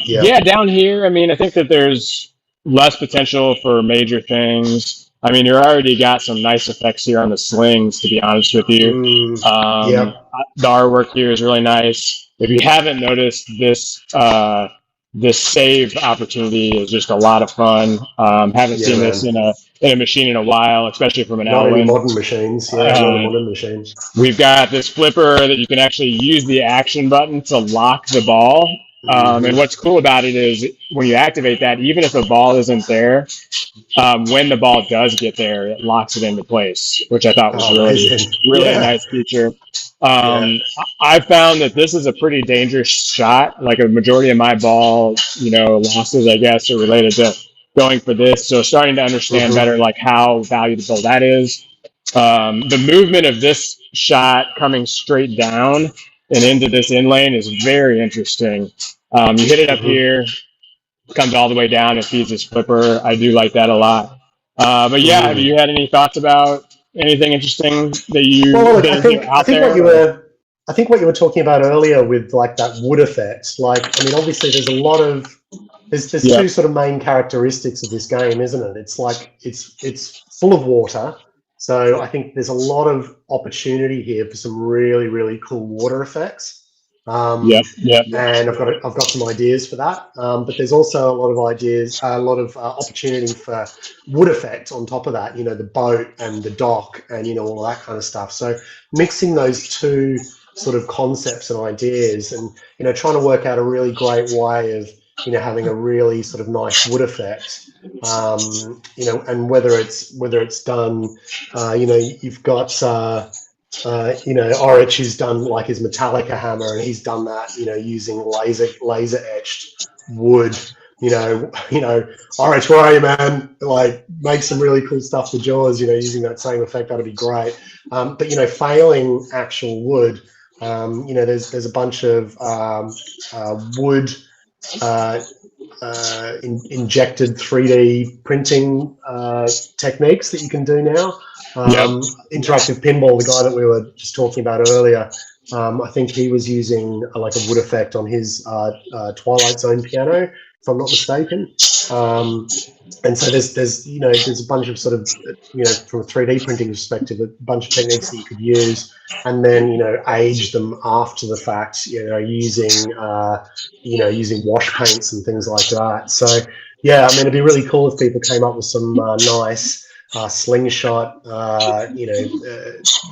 here, I mean, I think that there's less potential for major things. I mean, you already got some nice effects here on the slings, to be honest with you. The artwork here is really nice. If you haven't noticed, this save opportunity is just a lot of fun. Haven't seen this in a machine in a while, especially from an Not any modern machines. Modern machines. We've got this flipper that you can actually use the action button to lock the ball. And what's cool about it is when you activate that, even if the ball isn't there, when the ball does get there, it locks it into place, which I thought was really a nice feature. I found that this is a pretty dangerous shot. Like, a majority of my ball, losses, I guess, are related to going for this. So starting to understand better, like, how valuable that is. The movement of this shot coming straight down and into this in lane is very interesting. You hit it up here, comes all the way down and feeds this flipper. I do like that a lot. But have you had any thoughts about anything interesting that you I think what you were talking about earlier with like that wood effect, like, I mean, obviously there's a lot of there's two sort of main characteristics of this game, isn't it? It's like it's full of water. So I think there's a lot of opportunity here for some really, really cool water effects. And I've got some ideas for that. But there's also a lot of opportunity for wood effect on top of that. The boat and the dock and all that kind of stuff. So mixing those two sort of concepts and ideas, and trying to work out a really great way of having a really sort of nice wood effect. And whether it's done, you've got. Orich has done like his Metallica hammer, and he's done that, using laser etched wood all right, where are you, man? Like, make some really cool stuff for Jaws, using that same effect. That'd be great. But failing actual wood, there's a bunch of wood injected 3D printing techniques that you can do now. Interactive Pinball, the guy that we were just talking about earlier, I think he was using like a wood effect on his Twilight Zone piano, if I'm not mistaken. And so there's a bunch of sort of, from a 3D printing perspective, a bunch of techniques that you could use, and then, age them after the fact, using wash paints and things like that. So, yeah, I mean, it'd be really cool if people came up with some nice slingshot,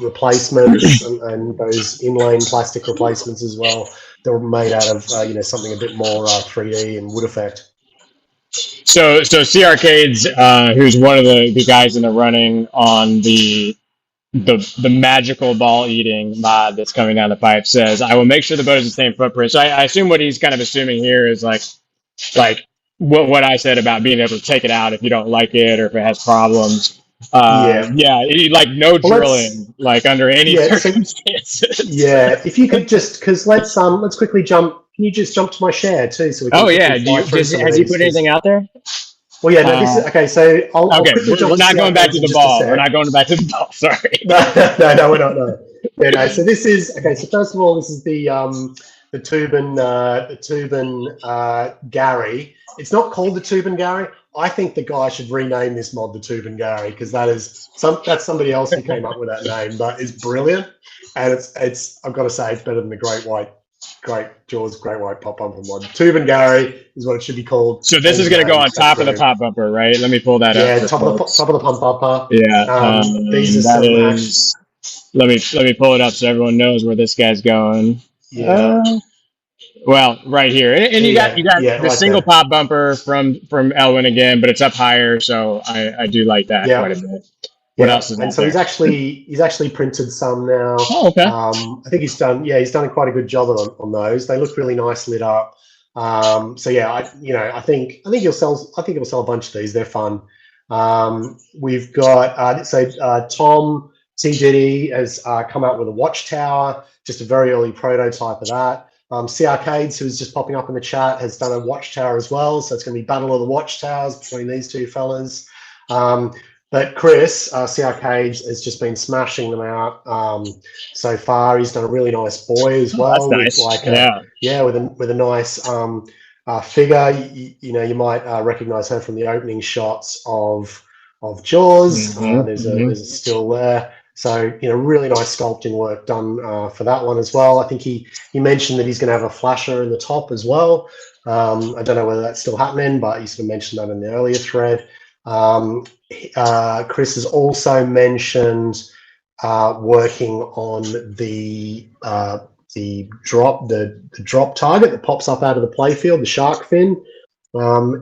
replacements and those inlay plastic replacements as well that were made out of, something a bit more 3D and wood effect. So C Arcades, who's one of the guys in the running on the magical ball eating mod that's coming down the pipe, says, I will make sure the boat is the same footprint. So I assume what he's kind of assuming here is like what I said about being able to take it out if you don't like it or if it has problems. Like no drilling, like under any circumstances. If you could just, because let's quickly jump. Can you just jump to my share too? So we can has he put anything out there? Well, yeah, no, this is okay. So we're not going back to the ball. We're not going back to the ball. Sorry. No, we're not. No. Yeah, no. So this is okay. So first of all, this is the Tubin Gary. It's not called the Tubin Gary. I think the guy should rename this mod the Tubin Gary, because that's somebody else who came up with that name, but it's brilliant, and it's I've got to say it's better than the Jaws Great White Pop Bumper mod. Tubin Gary is what it should be called. So this is going to go on top of the pop bumper, right? Let me pull that up. Yeah, top of the pump bumper. Yeah. These are let me pull it up so everyone knows where this guy's going. Yeah. Well, right here, and you got the single pop bumper from Elwin again, but it's up higher, so I do like that quite a bit. What else is and so there? he's actually printed some now. Oh, okay. I think he's done quite a good job on those. They look really nice lit up. So yeah, I think he'll sell a bunch of these. They're fun. We've got Tom T Diddy has come out with a watchtower, just a very early prototype of that. C Arcades, who's just popping up in the chat, has done a watchtower as well. So it's going to be Battle of the Watchtowers between these two fellas. But Chris, C Arcades, has just been smashing them out so far. He's done a really nice boy as well. That's nice. With a nice figure. You might recognize her from the opening shots of Jaws. There's a still there. So, really nice sculpting work done for that one as well. I think he mentioned that he's going to have a flasher in the top as well. I don't know whether that's still happening, but he sort of mentioned that in the earlier thread. Chris has also mentioned working on the drop target that pops up out of the playfield, the shark fin.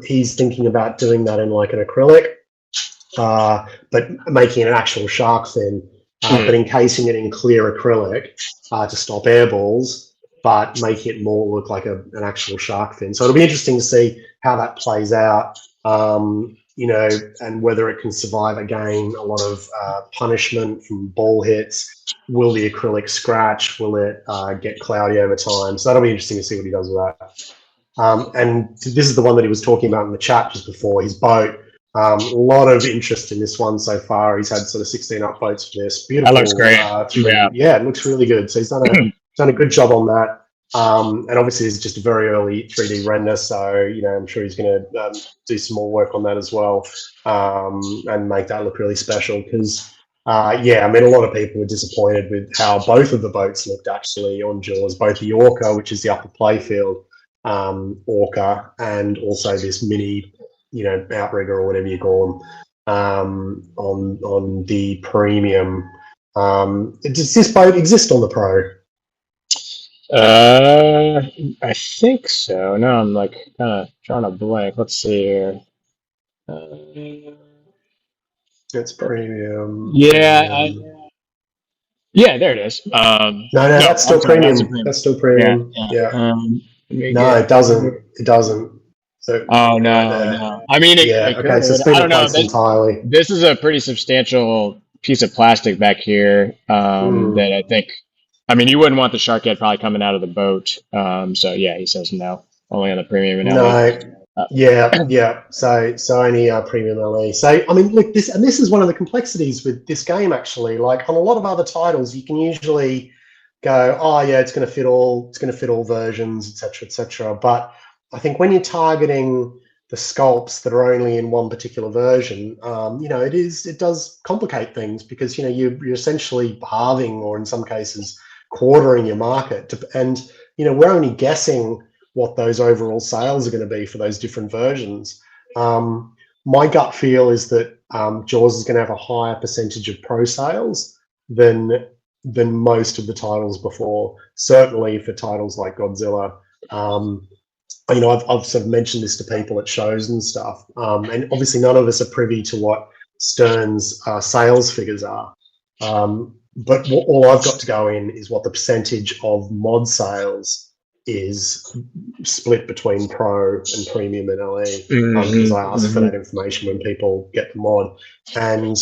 He's thinking about doing that in like an acrylic, but making an actual shark fin. But encasing it in clear acrylic to stop air balls, but making it more look like an actual shark fin. So it'll be interesting to see how that plays out, and whether it can survive, again, a lot of punishment from ball hits. Will the acrylic scratch? Will it get cloudy over time? So that'll be interesting to see what he does with that. And this is the one that he was talking about in the chat just before, his boat. A lot of interest in this one so far. He's had sort of 16 upvotes for this. Beautiful. That looks great. It looks really good. So he's done a good job on that. And obviously, it's just a very early 3D render. So, I'm sure he's going to do some more work on that as well, and make that look really special. Because, a lot of people were disappointed with how both of the boats looked actually on Jaws, both the Orca, which is the upper playfield Orca, and also this mini outrigger or whatever you call them, on the premium. Does this boat exist on the Pro? I think so. Now I'm like kind of drawing a blank. Let's see here. It's premium. Yeah, there it is. No, that's still premium. That's still premium. Yeah. No, it doesn't. It doesn't. Oh no, no. I mean, Yeah. it Okay. So it's could. been I don't know. replaced entirely. This is a pretty substantial piece of plastic back here that I think. I mean, you wouldn't want the shark head probably coming out of the boat. So yeah, he says no, only on the premium and LE. No. Yeah. Yeah. So only premium LE. So I mean, look, this is one of the complexities with this game actually. Like on a lot of other titles, you can usually go, oh yeah, it's going to fit all versions, etc., etc. But I think when you're targeting the sculpts that are only in one particular version, it does complicate things because you're essentially halving, or in some cases quartering your market, and we're only guessing what those overall sales are going to be for those different versions. My gut feel is that Jaws is going to have a higher percentage of pro sales than most of the titles before. Certainly for titles like Godzilla. I've sort of mentioned this to people at shows and stuff, and obviously none of us are privy to what Stern's sales figures are. But all I've got to go in is what the percentage of mod sales is split between pro and premium and LE, because I ask for that information when people get the mod. And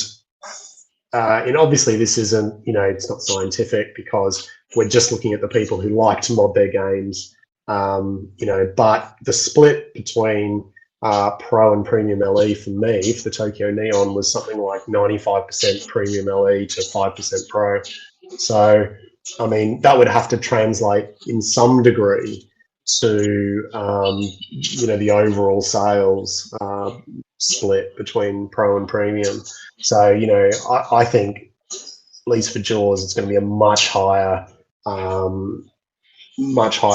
obviously this isn't, it's not scientific because we're just looking at the people who like to mod their games. But the split between pro and premium LE for me, for the Tokyo Neon, was something like 95% premium LE to 5% pro. So, I mean, that would have to translate in some degree to, the overall sales split between pro and premium. So, I think, at least for Jaws, it's going to be a much higher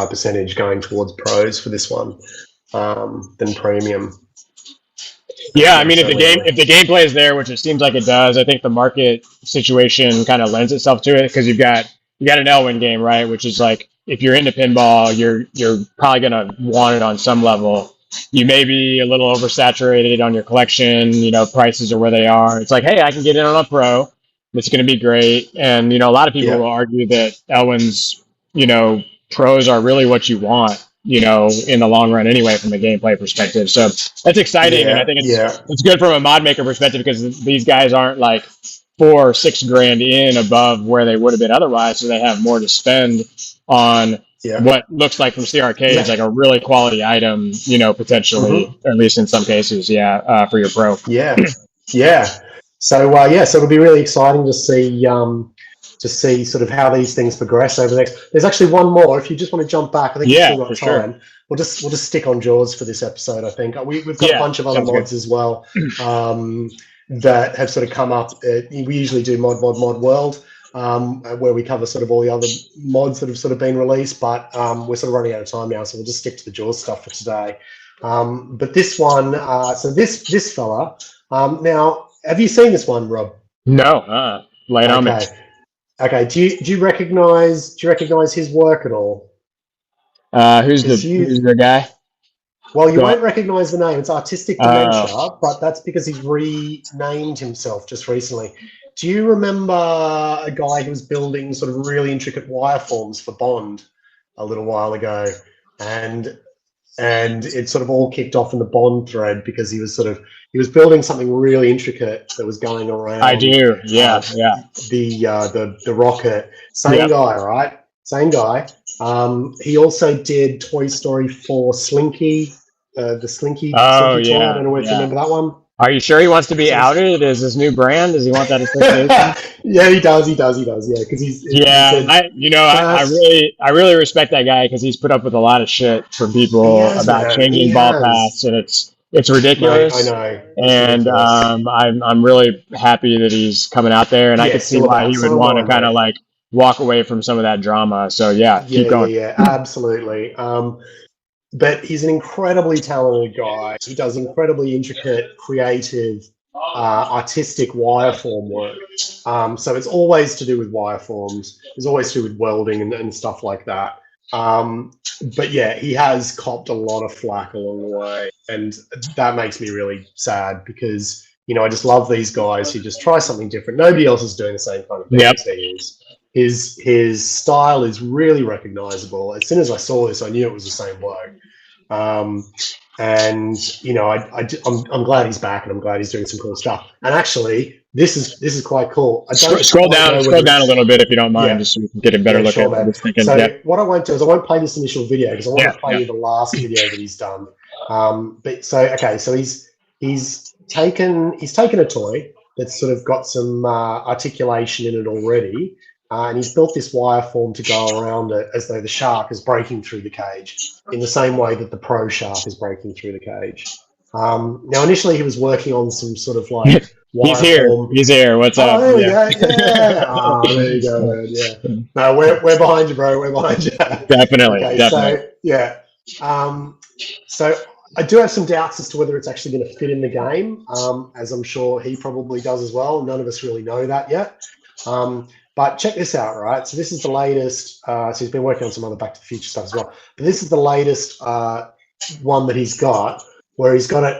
percentage going towards pros for this one than premium. Yeah, I mean, if the gameplay is there, which it seems like it does, I think the market situation kind of lends itself to it because you got an Elwyn game, right? Which is like, if you're into pinball, you're probably gonna want it on some level. You may be a little oversaturated on your collection. Prices are where they are. It's like, hey, I can get in on a pro. It's going to be great. And a lot of people will argue that Elwyn's, pros are really what you want, in the long run anyway, from a gameplay perspective. So that's exciting. And I think it's good from a mod maker perspective because these guys aren't like $4 or $6 grand in above where they would have been otherwise. So they have more to spend on what looks like from CRK is like a really quality item, potentially, or at least in some cases. For your pro. So it'll be really exciting to see sort of how these things progress over the next. There's actually one more. If you just want to jump back, I think we've still got time. Sure. We'll just stick on Jaws for this episode. I think we've got a bunch of other mods as well that have sort of come up. We usually do mod world, where we cover sort of all the other mods that have sort of been released, but we're sort of running out of time now, so we'll just stick to the Jaws stuff for today. But this one, so this fella. Now, have you seen this one, Rob? No. Light on me. Okay. Do you recognize his work at all? Who's the guy? Well, you won't recognize the name. It's Artistic Dementia, but that's because he's renamed himself just recently. Do you remember a guy who was building sort of really intricate wireforms for Bond a little while ago, and it sort of all kicked off in the Bond thread because he was building something really intricate that was going around. I do, The rocket. Same guy, right? Same guy. He also did Toy Story 4 Slinky, the Slinky. Oh, Slinky toy. I don't know if you remember that one. Are you sure he wants to be outed as his new brand? Does he want that association? Yeah, he does. Yeah, because he's. I really respect that guy because he's put up with a lot of shit from people about changing ball paths, and it's ridiculous. Mate, I know. And I'm really happy that he's coming out there, and I can see why he would want to kind of like walk away from some of that drama. So keep going. Yeah, absolutely. But he's an incredibly talented guy. He does incredibly intricate, creative, artistic wireform work. So it's always to do with wireforms. It's always to do with welding and stuff like that. But he has copped a lot of flack along the way. And that makes me really sad because, I just love these guys who just try something different. Nobody else is doing the same kind of thing as he is. His style is really recognizable. As soon as I saw this, I knew it was the same bloke. And I'm glad he's back, and I'm glad he's doing some cool stuff. And actually, this is quite cool. Scroll down a little bit if you don't mind, just so we can get a better look sure, at this thinking. So what I won't do is I won't play this initial video because I want to play you the last video that he's done. So he's taken a toy that's sort of got some articulation in it already, and he's built this wire form to go around it as though the shark is breaking through the cage in the same way that the pro shark is breaking through the cage. Now, initially, he was working on some sort of like wire form. He's here. What's up? There we go. Yeah. There you go, man. Yeah. No, we're behind you, bro. We're behind you. Definitely. So I do have some doubts as to whether it's actually going to fit in the game, as I'm sure he probably does as well. None of us really know that yet. But check this out, right? So this is the latest. So he's been working on some other Back to the Future stuff as well. But this is the latest one that he's got, where he's got it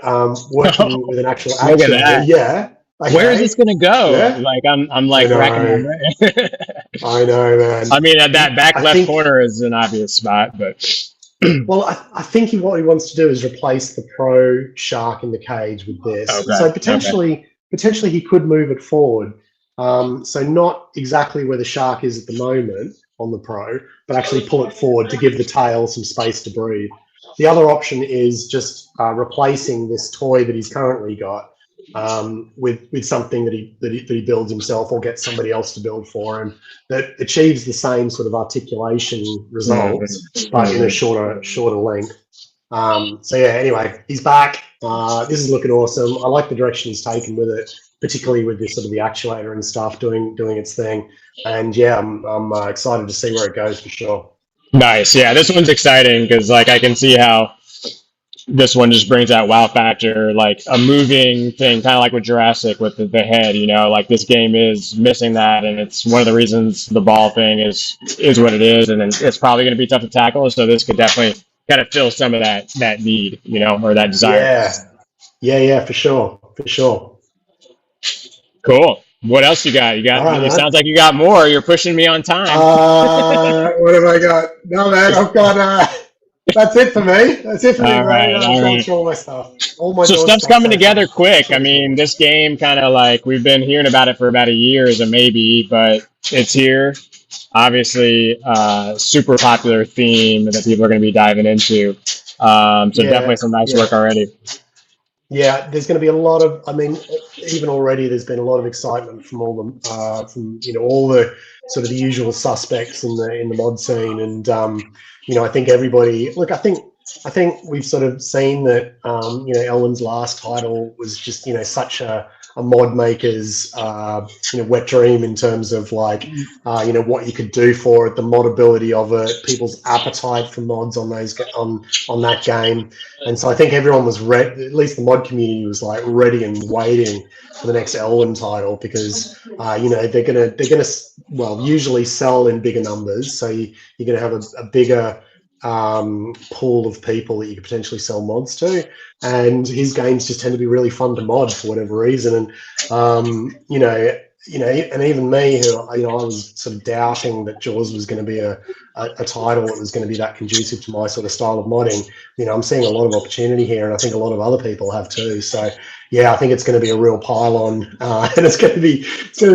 working with an actual Look at that. Yeah. Okay. Where is this going to go? Yeah. Like I'm like racking my brain. I know, man. I mean, that back left corner is an obvious spot, but. Well, I think what he wants to do is replace the pro shark in the cage with this. Okay. So potentially he could move it forward. So not exactly where the shark is at the moment on the pro, but actually pull it forward to give the tail some space to breathe. The other option is just replacing this toy that he's currently got with something that he builds himself or gets somebody else to build for him that achieves the same sort of articulation results, but in a shorter length. So yeah, anyway, he's back. This is looking awesome. I like the direction he's taken with it, particularly with this sort of the actuator and stuff doing its thing. And yeah, I'm excited to see where it goes for sure. Nice. Yeah, this one's exciting because like I can see how this one just brings out wow factor, like a moving thing, kind of like with Jurassic with the head, like this game is missing that, and it's one of the reasons the ball thing is what it is, and it's probably going to be tough to tackle, so this could definitely kind of fill some of that need, or that desire. Yeah, for sure. Cool. What else you got? It sounds like you got more. You're pushing me on time. What have I got? No, man, I've got... That's it for me. All right. All my stuff. So stuff's coming together quick. I mean, this game kind of like we've been hearing about it for about a year as a maybe, but it's here. Obviously, super popular theme that people are going to be diving into. Definitely some nice work already. Yeah, there's going to be a lot of. I mean, even already, there's been a lot of excitement from all the all the sort of the usual suspects in the mod scene, and I think everybody. Look, I think we've sort of seen that. Ellen's last title was just such a mod maker's wet dream in terms of like what you could do for it, the modability of it, people's appetite for mods on that game. And so I think everyone was ready, at least the mod community was like ready and waiting for the next Elwyn title because they're gonna usually sell in bigger numbers, so you're gonna have a bigger pool of people that you could potentially sell mods to, and his games just tend to be really fun to mod for whatever reason. And and even me, who I was sort of doubting that Jaws was going to be a title that was going to be that conducive to my sort of style of modding. I'm seeing a lot of opportunity here, and I think a lot of other people have too. So yeah, I think it's going to be a real pile-on, and it's going to be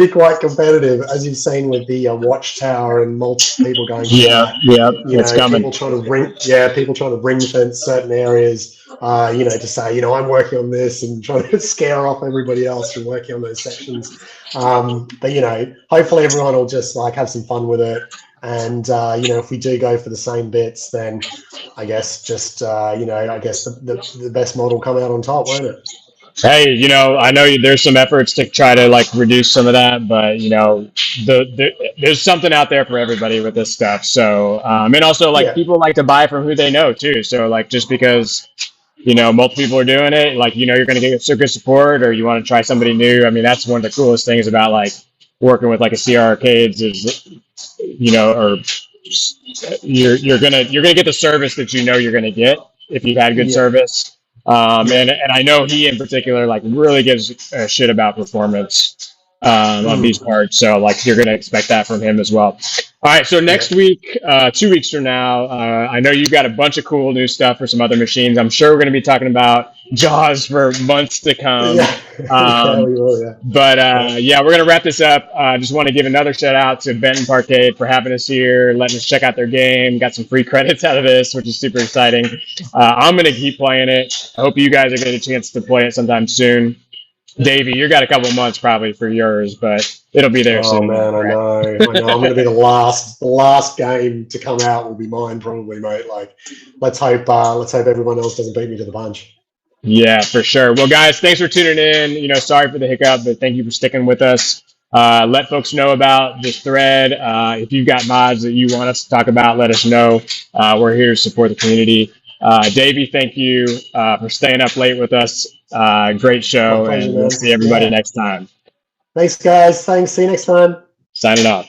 quite competitive, as you've seen with the Watchtower and multiple people going. It's coming. People trying to ring fence certain areas. To say, I'm working on this and trying to scare off everybody else from working on those sections. But hopefully everyone will just like have some fun with it. And if we do go for the same bits, then I guess just the best mod will come out on top, won't it? Hey, I know there's some efforts to try to like reduce some of that, but there's something out there for everybody with this stuff. So and also like people like to buy from who they know too. So like just because multiple people are doing it, like you're going to get good support, or you want to try somebody new. I mean, that's one of the coolest things about like working with like a CR Arcades is or you're gonna get the service that you're gonna get if you've had good service. And I know he in particular like really gives a shit about performance on these parts, so like you're gonna expect that from him as well. All right, so next week, 2 weeks from now, I know you've got a bunch of cool new stuff for some other machines. I'm sure we're going to be talking about Jaws for months to come. Yeah, yeah, we will, yeah. But yeah, we're going to wrap this up. Just want to give another shout out to Benton Parkade for having us here, letting us check out their game. Got some free credits out of this, which is super exciting. I'm going to keep playing it. I hope you guys are getting a chance to play it sometime soon. Davey, you got a couple months probably for yours, but it'll be there soon. Oh man, I know. I'm going to be the last game to come out will be mine probably, mate. Like, let's hope everyone else doesn't beat me to the punch. Yeah, for sure. Well, guys, thanks for tuning in. Sorry for the hiccup, but thank you for sticking with us. Let folks know about this thread. If you've got mods that you want us to talk about, let us know. We're here to support the community. Davey, thank you for staying up late with us. Great show, My pleasure, and we'll see everybody next time. Thanks, guys. Thanks. See you next time. Signing off.